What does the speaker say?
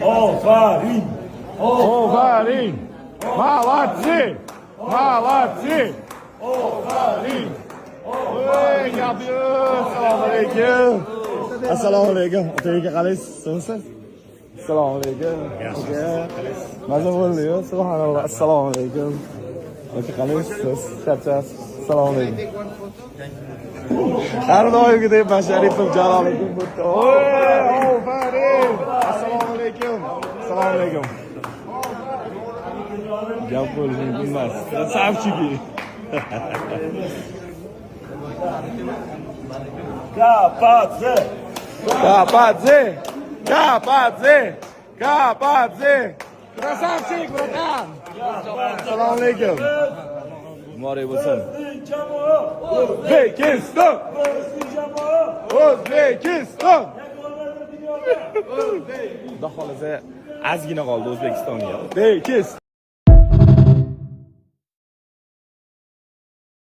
Ofarin. Ofarin. Молодцы. Молодцы. Ofarin. Ey, yapıyoruz. Assalomu alaykum. Assalomu alaykum. Otangga qalaysiz? Siz? Assalomu alaykum. Mazza bo'ldi-yu. Subhanalloh. Assalomu alaykum. Aka qalaysiz? Charchasiz? Assalomu alaykum. Har doimgidek Basharipov Jaloliddin Butto. Ofarin. Assalomu alaykum. Assalomu alaykum. Gap bo'lishi mumkin emas. Savchigi. Kapadze. Kapadze. Kapadze. Kapadze. Krasavchik, bratan. Assalomu alaykum. Muborak bo'lsin. O'zbekiston. O'zbekiston. Xudo xolasa ozgina qoldi O'zbekistonga. O'zbekiston.